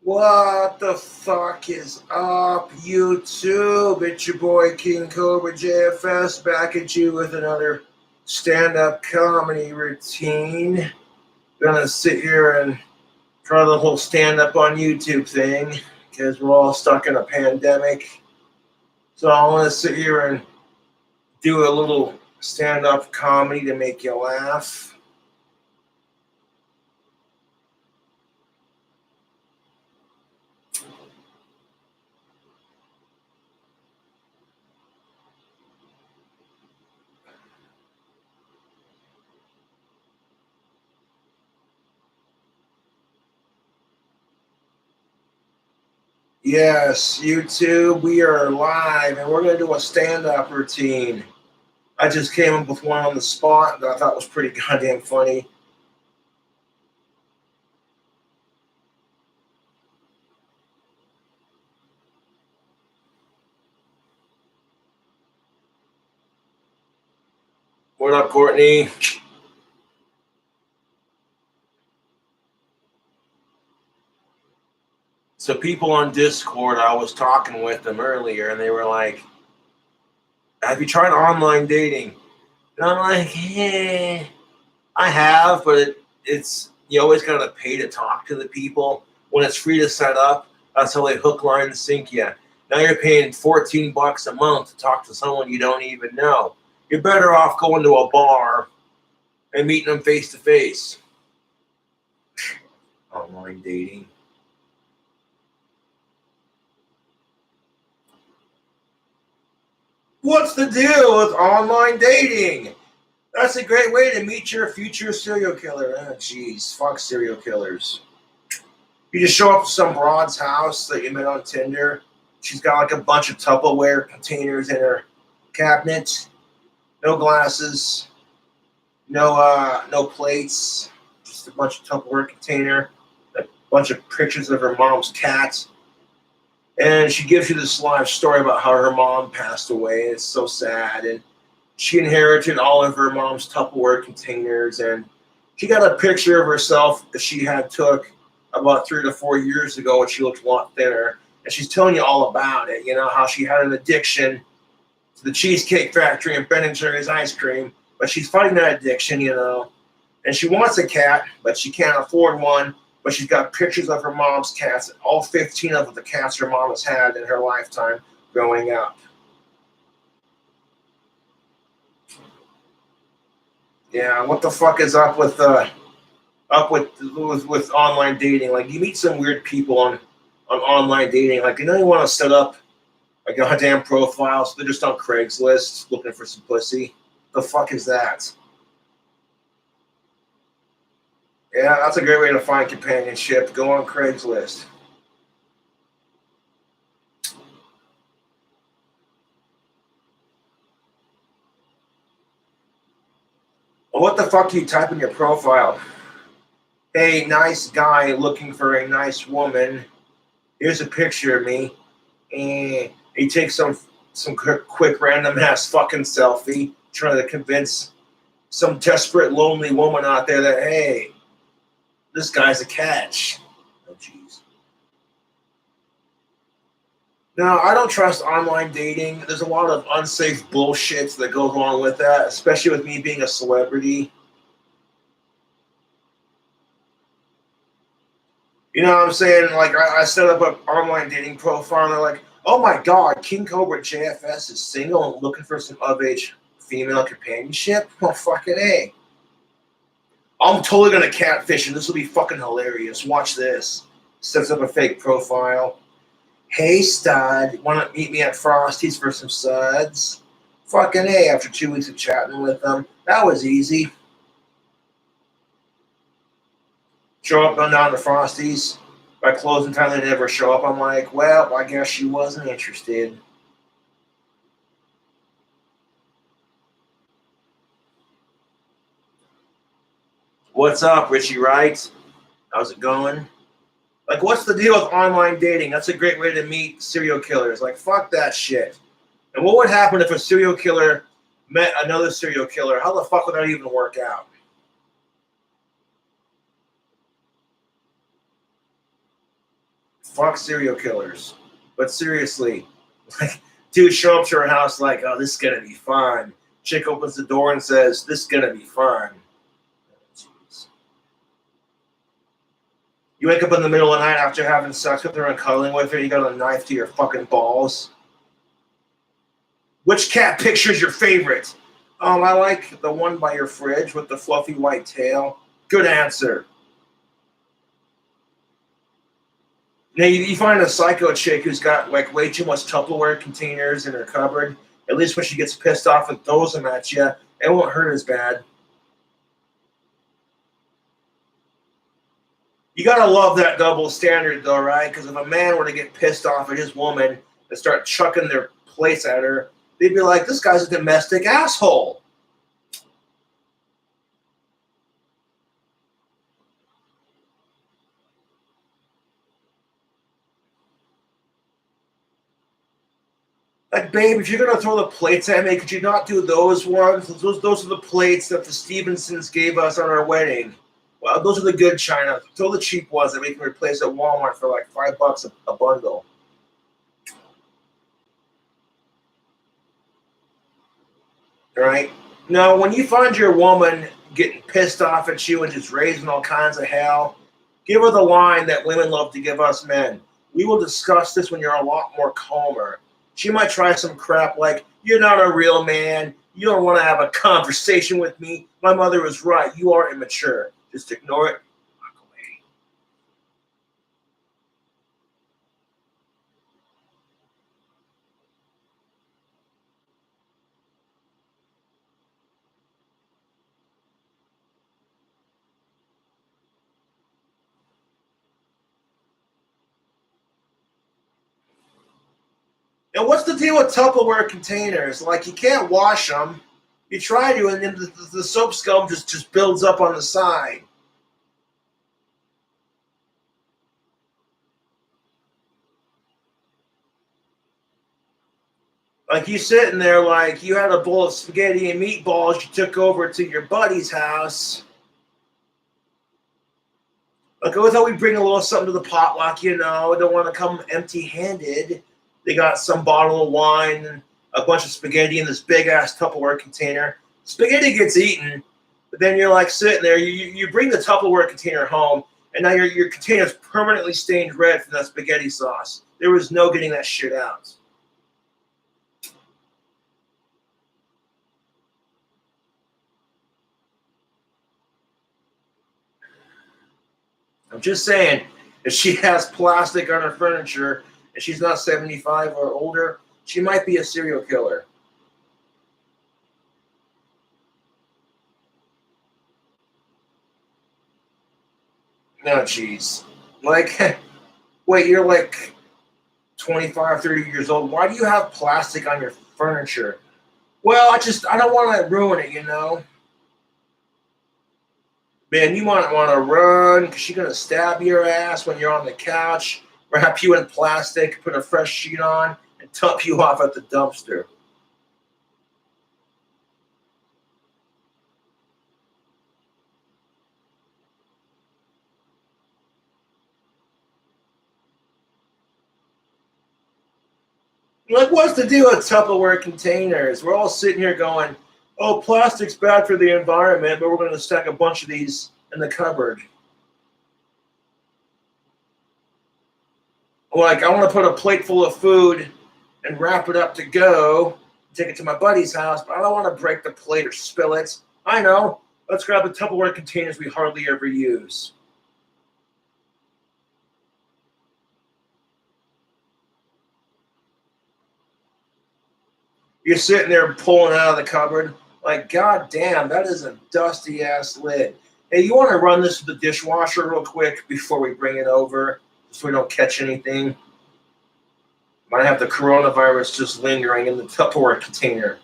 What the fuck is up, YouTube? It's your boy King Cobra JFS back at you with another stand-up comedy routine. Gonna sit here and try the whole stand-up on YouTube thing because we're all stuck in a pandemic. So I want to sit here and do a little stand-up comedy to make you laugh. Yes, YouTube, we are live and we're going to do a stand-up routine. I just came up with one on the spot that I thought was pretty goddamn funny. What up, Courtney? So people on Discord, I was talking with them earlier and they were like, have you tried online dating? And I'm like, I have, but it's you always got to pay to talk to the people. When it's free to set up, that's how they hook, line, and sink you. Now you're paying $14 a month to talk to someone you don't even know. You're better off going to a bar and meeting them face to face. Online dating. What's the deal with online dating? That's a great way to meet your future serial killer. Oh, jeez, fuck serial killers. You just show up to some broad's house that you met on Tinder. She's got like a bunch of Tupperware containers in her cabinet. No glasses. No plates. Just a bunch of Tupperware container. A bunch of pictures of her mom's cat. And she gives you this live story about how her mom passed away. It's so sad. And she inherited all of her mom's Tupperware containers. And she got a picture of herself that she had took about 3 to 4 years ago when she looked a lot thinner. And she's telling you all about it. You know, how she had an addiction to the Cheesecake Factory and Ben & Jerry's ice cream. But she's fighting that addiction, you know. And she wants a cat, but she can't afford one. But she's got pictures of her mom's cats, all 15 of the cats her mom has had in her lifetime growing up. Yeah, what the fuck is up with online dating? Like, you meet some weird people on online dating. Like, you know, you want to set up a goddamn profile, so they're just on Craigslist looking for some pussy. The fuck is that? Yeah, that's a great way to find companionship. Go on Craigslist. Well, what the fuck do you type in your profile? Hey, nice guy looking for a nice woman. Here's a picture of me. And he takes some quick random ass fucking selfie, trying to convince some desperate lonely woman out there that, hey, this guy's a catch. Oh, jeez. No, I don't trust online dating. There's a lot of unsafe bullshit that goes along with that, especially with me being a celebrity. You know what I'm saying? Like, I set up an online dating profile, and they're like, oh my God, King Cobra JFS is single and looking for some of-age female companionship? Well, fucking A. I'm totally going to catfish, and this will be fucking hilarious. Watch this. Sets up a fake profile. Hey, stud, want to meet me at Frosty's for some suds? Fucking A, after 2 weeks of chatting with them. That was easy. Show up, going down to Frosty's. By closing time, they never show up. I'm like, well, I guess she wasn't interested. What's up, Richie Wright? How's it going? Like, what's the deal with online dating? That's a great way to meet serial killers. Like, fuck that shit. And what would happen if a serial killer met another serial killer? How the fuck would that even work out? Fuck serial killers. But seriously, like, dude show up to her house like, oh, this is gonna be fun. Chick opens the door and says, this is gonna be fun. Jeez. You wake up in the middle of the night after having sex with her and cuddling with her, you got a knife to your fucking balls. Which cat picture is your favorite? I like the one by your fridge with the fluffy white tail. Good answer. Now you find a psycho chick who's got like way too much Tupperware containers in her cupboard. At least when she gets pissed off and throws them at you, it won't hurt as bad. You gotta love that double standard though, right? Because if a man were to get pissed off at his woman and start chucking their plates at her, they'd be like, this guy's a domestic asshole. Like, babe, if you're going to throw the plates at me, could you not do those ones? Those are the plates that the Stevensons gave us on our wedding. Well, those are the good china. Throw the cheap ones that we can replace at Walmart for like $5 a bundle. All right? Now, when you find your woman getting pissed off at you and just raising all kinds of hell, give her the line that women love to give us men. We will discuss this when you're a lot more calmer. She might try some crap like, you're not a real man. You don't want to have a conversation with me. My mother was right. You are immature. Just ignore it. Walk away. And what's the deal with Tupperware containers? Like, you can't wash them. You try to, and then the soap scum just builds up on the side. Like, you sitting there like you had a bowl of spaghetti and meatballs you took over to your buddy's house. Like, I thought we'd bring a little something to the potluck, you know. I don't want to come empty-handed. They got some bottle of wine and a bunch of spaghetti in this big-ass Tupperware container. Spaghetti gets eaten, but then you're like sitting there. You bring the Tupperware container home, and now your container's permanently stained red from that spaghetti sauce. There was no getting that shit out. I'm just saying, if she has plastic on her furniture and she's not 75 or older, she might be a serial killer. No, jeez. Like, wait, you're like 25, 30 years old. Why do you have plastic on your furniture? Well, I don't want to ruin it, you know? Man, you might want to run because she's going to stab your ass when you're on the couch, wrap you in plastic, put a fresh sheet on, and dump you off at the dumpster. Like, what's the deal with Tupperware containers? We're all sitting here going, oh, plastic's bad for the environment, but we're going to stack a bunch of these in the cupboard. Like, I want to put a plate full of food and wrap it up to go, take it to my buddy's house, but I don't want to break the plate or spill it. I know. Let's grab the Tupperware containers we hardly ever use. You're sitting there pulling out of the cupboard, like, God damn, that is a dusty ass lid. Hey, you want to run this to the dishwasher real quick before we bring it over, so we don't catch anything? Might have the coronavirus just lingering in the Tupperware container.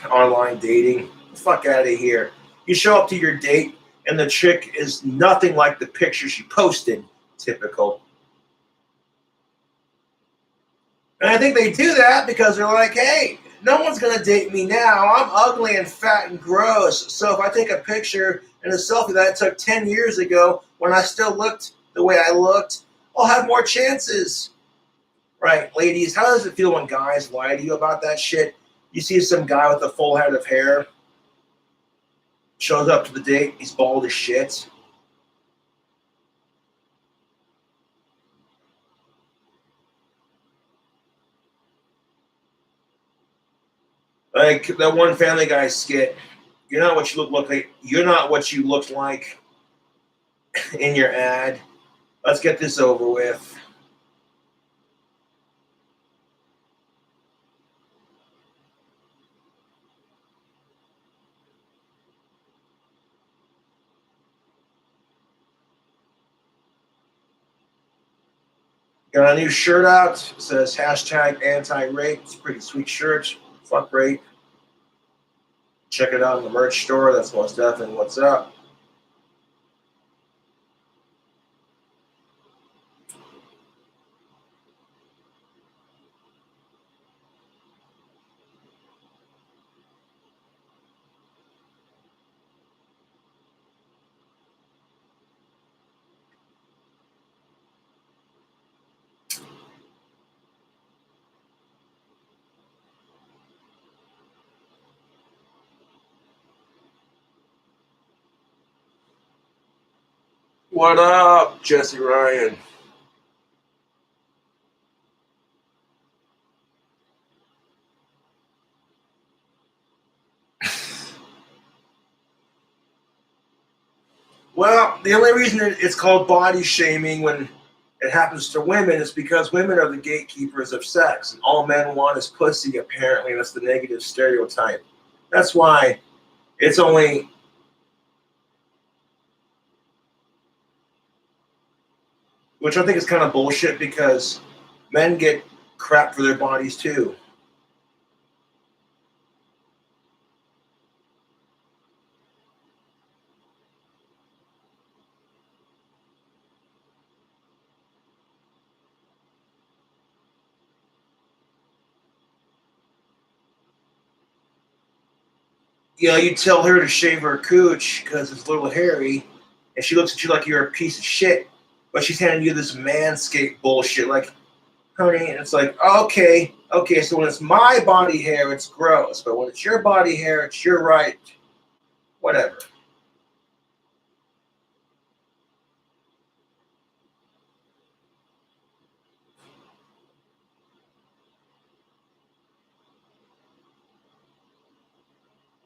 Oh, online dating. Fuck out of here. You show up to your date, and the chick is nothing like the picture she posted Typical. And I think they do that because they're like, hey, no one's going to date me now. I'm ugly and fat and gross. So if I take a picture and a selfie that I took 10 years ago when I still looked the way I looked, I'll have more chances. Right, ladies, how does it feel when guys lie to you about that shit? You see some guy with a full head of hair, shows up to the date, he's bald as shit. Like that one Family Guy skit, you're not what you look like. You're not what you looked like in your ad. Let's get this over with. Got a new shirt out. It says hashtag anti-rape. It's a pretty sweet shirt. Fuck rape. Check it out in the merch store. That's most definitely what's up. What up, Jesse Ryan? Well, the only reason it's called body shaming when it happens to women is because women are the gatekeepers of sex, and all men want is pussy, apparently. That's the negative stereotype. That's why it's only. Which I think is kind of bullshit because men get crap for their bodies too. You know, you tell her to shave her cooch because it's a little hairy, and she looks at you like you're a piece of shit, but she's handing you this Manscape bullshit, like, honey, and it's like, okay, so when it's my body hair, it's gross, but when it's your body hair, it's your right, whatever.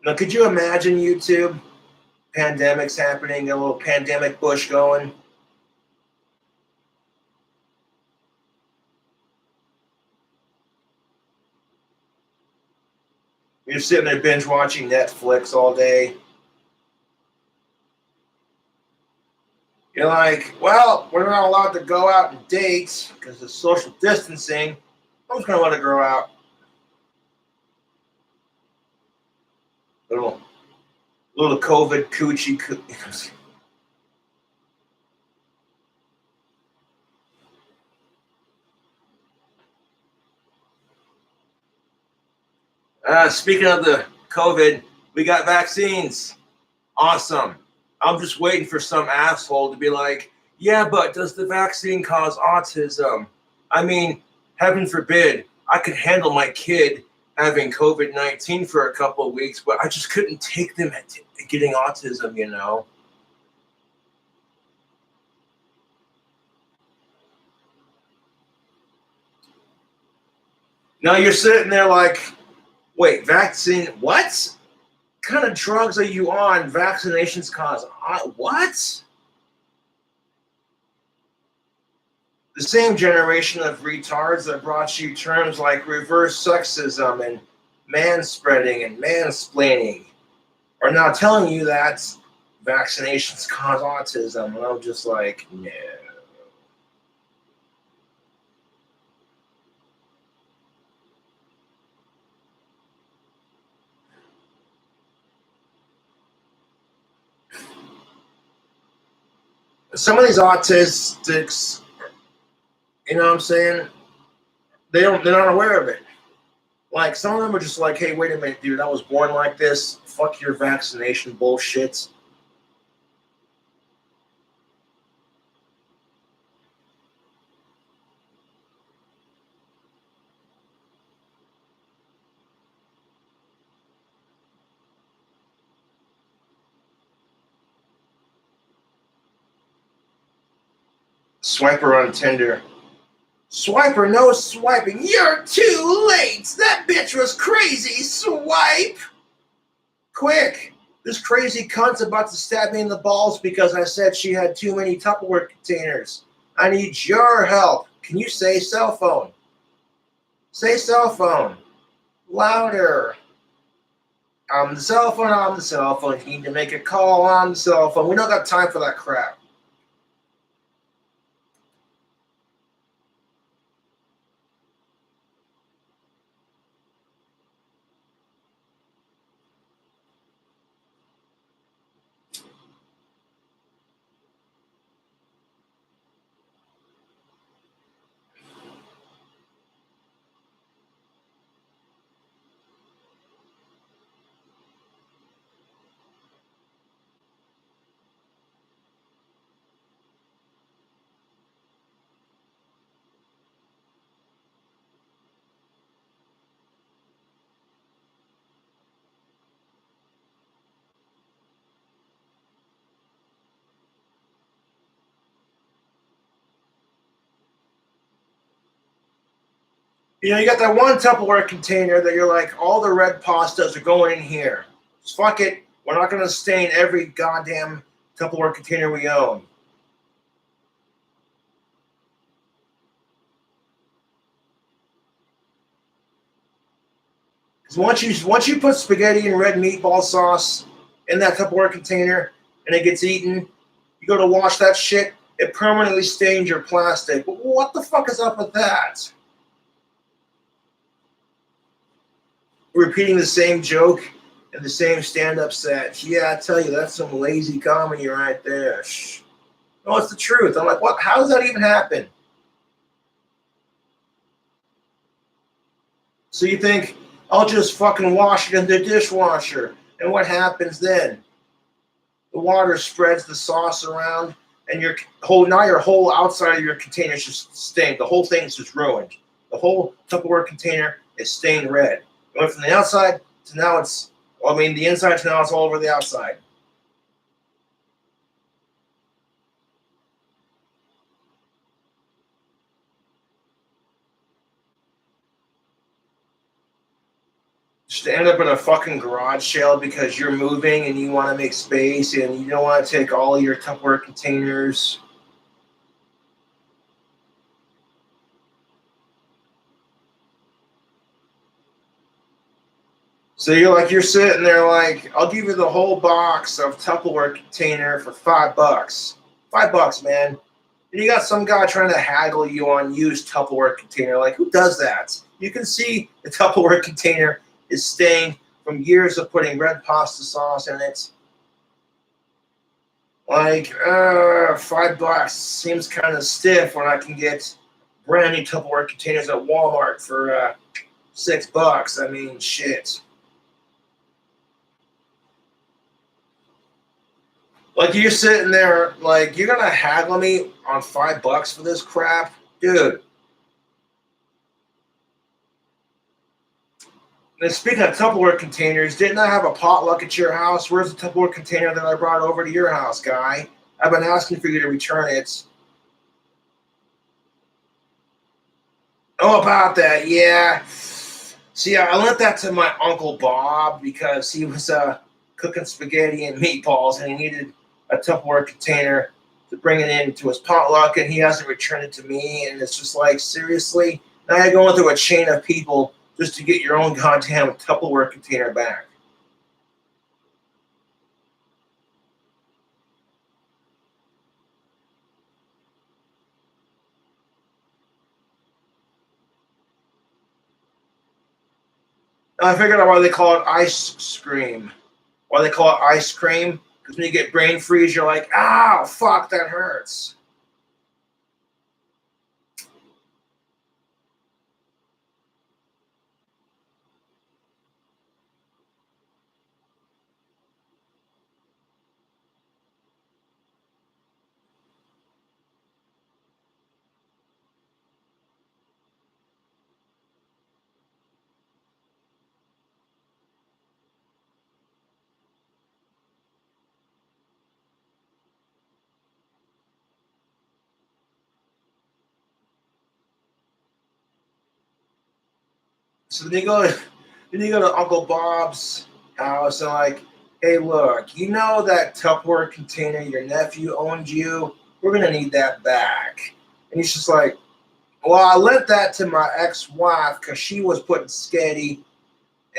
Now, could you imagine YouTube? Pandemics happening, a little pandemic bush going. You're sitting there binge watching Netflix all day. You're like, well, we're not allowed to go out and date because of social distancing. I'm just going to let it grow out. Little, little COVID coochie. Speaking of the COVID, we got vaccines. Awesome. I'm just waiting for some asshole to be like, yeah, but does the vaccine cause autism? I mean, heaven forbid, I could handle my kid having COVID-19 for a couple of weeks, but I just couldn't take them at getting autism, you know? Now you're sitting there like, wait, vaccine, what? Kind of drugs are you on? Vaccinations cause what? The same generation of retards that brought you terms like reverse sexism and manspreading and mansplaining are now telling you that vaccinations cause autism. And I'm just like, no. Some of these autistics, you know what I'm saying? They're not aware of it. Like some of them are just like, hey, wait a minute, dude, I was born like this. Fuck your vaccination bullshit. Swiper on Tinder. Swiper, no swiping. You're too late. That bitch was crazy. Swipe. Quick. This crazy cunt's about to stab me in the balls because I said she had too many Tupperware containers. I need your help. Can you say cell phone? Say cell phone. Louder. I'm the cell phone. I'm the cell phone. You need to make a call on the cell phone. We don't got time for that crap. You know, you got that one Tupperware container that you're like, all the red pastas are going in here. Just fuck it. We're not going to stain every goddamn Tupperware container we own. Because once you put spaghetti and red meatball sauce in that Tupperware container and it gets eaten, you go to wash that shit, it permanently stains your plastic. What the fuck is up with that? Repeating the same joke and the same stand-up set. Yeah, I tell you, that's some lazy comedy right there. Shh. No, it's the truth. I'm like, what? How does that even happen? So you think I'll just fucking wash it in the dishwasher, and what happens then? The water spreads the sauce around, and your whole outside of your container is just stained. The whole thing is just ruined. The whole Tupperware container is stained red. It went from the outside to now it's, well, I mean, the inside to now it's all over the outside. Just to end up in a fucking garage sale because you're moving and you want to make space and you don't want to take all of your Tupperware containers. So you're sitting there like, I'll give you the whole box of Tupperware container for $5. $5, man. And you got some guy trying to haggle you on used Tupperware container. Like, who does that? You can see the Tupperware container is stained from years of putting red pasta sauce in it. Like, $5 seems kind of stiff when I can get brand new Tupperware containers at Walmart for $6. I mean, shit. Like you're sitting there, like you're gonna haggle me on $5 for this crap, dude. And speaking of Tupperware containers, didn't I have a potluck at your house? Where's the Tupperware container that I brought over to your house, guy? I've been asking for you to return it. Oh, about that, yeah. See, I lent that to my Uncle Bob because he was cooking spaghetti and meatballs and he needed a Tupperware container to bring it into his potluck and he hasn't returned it to me. And it's just like, seriously? Now you're going through a chain of people just to get your own goddamn Tupperware container back. And I figured out why they call it ice cream. Why they call it ice cream? Because when you get brain freeze, you're like, ow, fuck, that hurts. So then you go to Uncle Bob's house and like, hey, look, you know that Tupperware container your nephew owned you? We're gonna need that back. And he's just like, well, I lent that to my ex-wife because she was putting spaghetti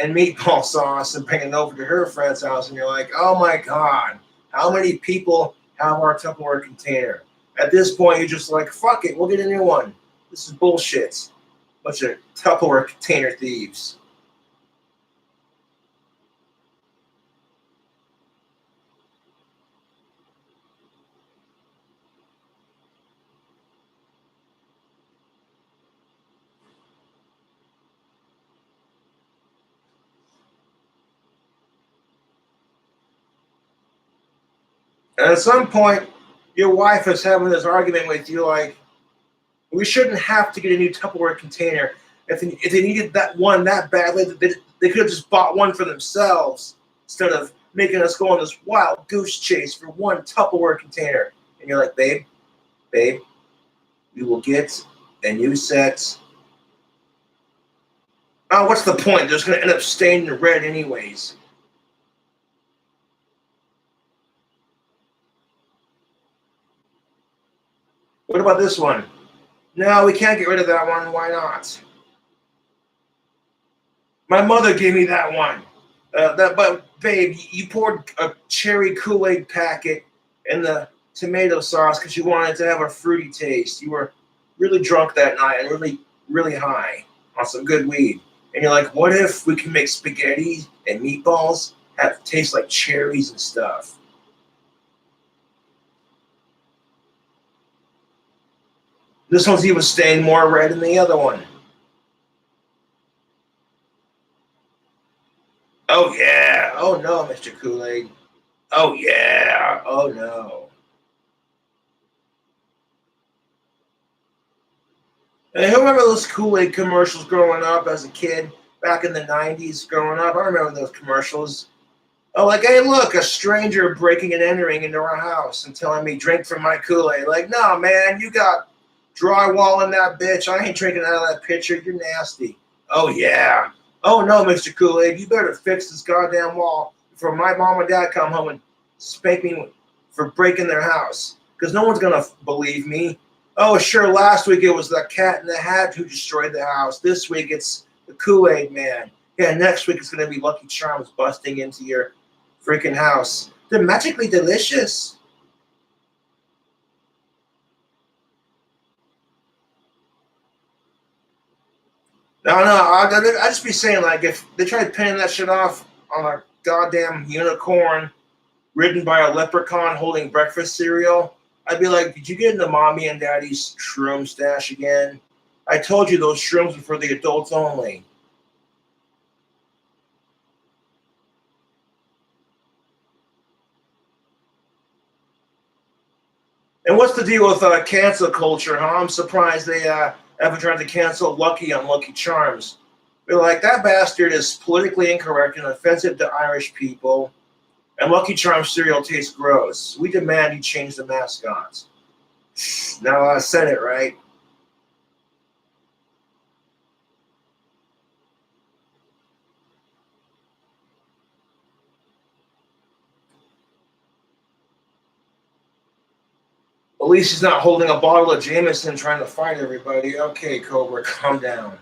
and meatball sauce and bringing it over to her friend's house. And you're like, oh my god, how many people have our Tupperware container? At this point, you're just like, fuck it, we'll get a new one. This is bullshit. Bunch of Tupperware container thieves. And at some point, your wife is having this argument with you like, we shouldn't have to get a new Tupperware container. If they needed that one that badly, they could have just bought one for themselves instead of making us go on this wild goose chase for one Tupperware container. And you're like, babe, we will get a new set. Oh, what's the point? They're just going to end up staining red anyways. What about this one? No, we can't get rid of that one. Why not? My mother gave me that one. But babe, you poured a cherry KoolAid packet in the tomato sauce because you wanted to have a fruity taste. You were really drunk that night and really, really high on some good weed. And you're like, what if we can make spaghetti and meatballs have taste like cherries and stuff? This one's even staying more red than the other one. Oh yeah. Oh no, Mr. KoolAid. Oh yeah. Oh no. And who remember those KoolAid commercials growing up as a kid back in the 90s growing up? I remember those commercials. Oh, like, hey, look, a stranger breaking and entering into our house and telling me drink from my KoolAid. Like, no, man, you got drywall in that bitch. I ain't drinking out of that pitcher. You're nasty. Oh, yeah. Oh, no, Mr. KoolAid, you better fix this goddamn wall before my mom and dad come home and spank me for breaking their house. Because no one's going to believe me. Oh, sure, last week it was the cat in the hat who destroyed the house. This week it's the KoolAid man. Yeah, next week it's going to be Lucky Charms busting into your freaking house. They're magically delicious. No, I just be saying, like, if they tried pinning that shit off on a goddamn unicorn ridden by a leprechaun holding breakfast cereal, I'd be like, did you get into mommy and daddy's shroom stash again? I told you those shrooms were for the adults only. And what's the deal with cancel culture, huh? I'm surprised they haven't tried to cancel Lucky on Lucky Charms. They're like, that bastard is politically incorrect and offensive to Irish people, and Lucky Charms cereal tastes gross. We demand you change the mascot. Now I said it right. At least he's not holding a bottle of Jameson trying to fight everybody. Okay, Cobra, calm down.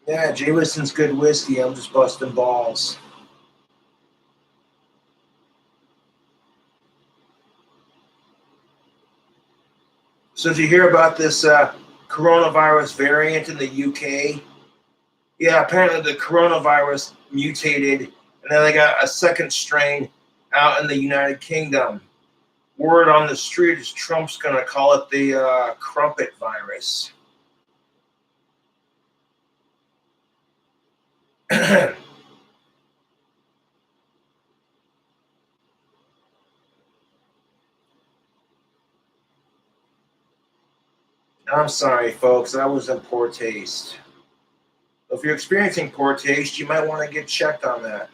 Yeah, Jameson's good whiskey. I'm just busting balls. So did you hear about this coronavirus variant in the UK? Yeah, apparently the coronavirus mutated, and then they got a second strain out in the United Kingdom. Word on the street is Trump's going to call it the crumpet virus. I'm sorry, folks. That was in poor taste. If you're experiencing poor taste, you might want to get checked on that.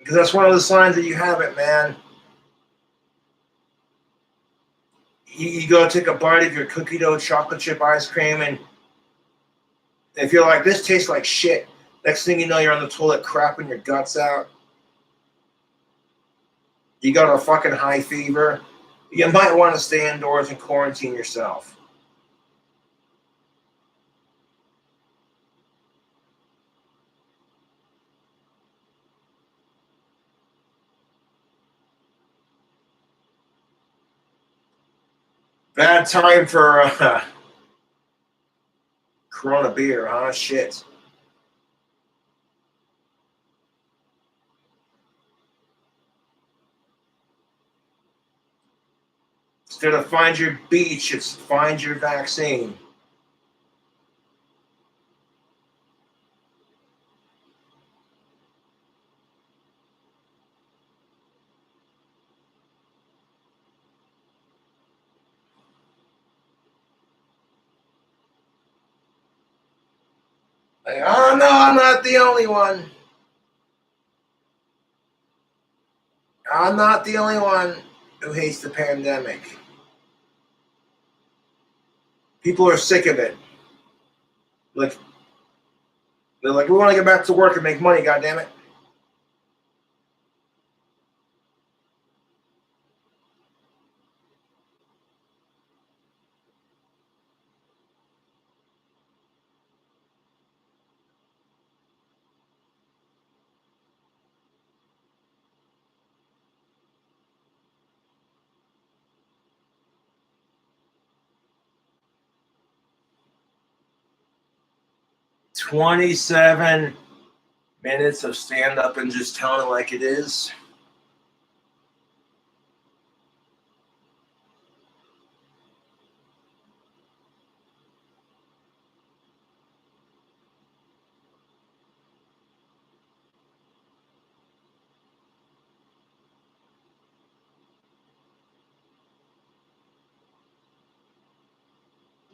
Because that's one of the signs that you have it, man. You go take a bite of your cookie dough chocolate chip ice cream, and if you're like, this tastes like shit, next thing you know, you're on the toilet crapping your guts out. You got a fucking high fever. You might want to stay indoors and quarantine yourself. Bad time for Corona beer, huh? Shit. Instead of find your beach, it's find your vaccine. Like, oh no, I'm not the only one. I'm not the only one who hates the pandemic. People are sick of it. Like they're like, we want to get back to work and make money. God damn it! 27 minutes of stand up and just telling it like it is.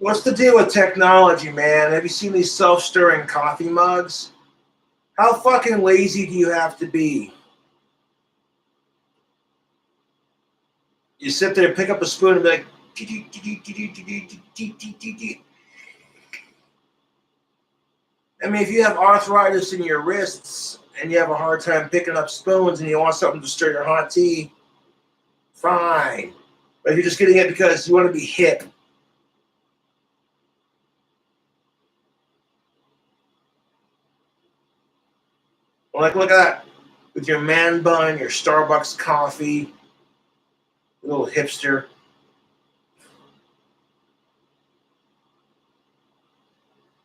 What's the deal with technology, man? Have you seen these self-stirring coffee mugs? How fucking lazy do you have to be? You sit there, pick up a spoon, and be like, I mean, if you have arthritis in your wrists and you have a hard time picking up spoons and you want something to stir your hot tea, fine. But if you're just getting it because you want to be hip, like, look at that. With your man bun, your Starbucks coffee, little hipster.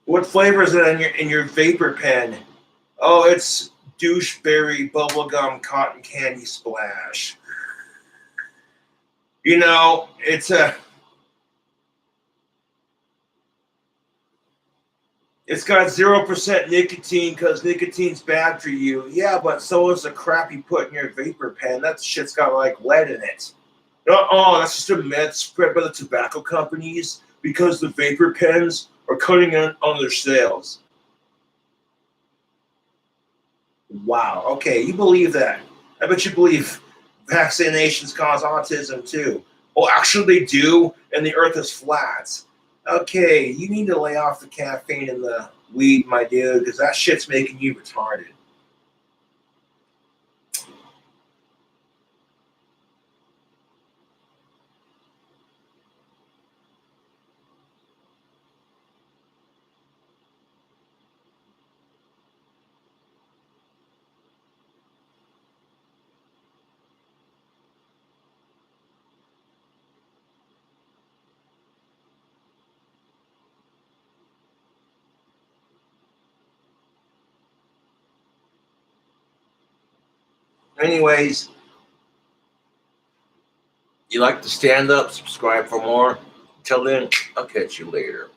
What flavor is it in your vapor pen? Oh, it's doucheberry bubblegum cotton candy splash. You know, it's got 0% nicotine because nicotine's bad for you. Yeah, but so is the crap you put in your vapor pen. That shit's got like lead in it. Oh, that's just a myth spread by the tobacco companies because the vapor pens are cutting in on their sales. Wow. Okay, you believe that. I bet you believe vaccinations cause autism too. Well, actually, they do, and the earth is flat. Okay, you need to lay off the caffeine and the weed, my dude, because that shit's making you retarded. Anyways, you like to stand up, subscribe for more. Till then, I'll catch you later.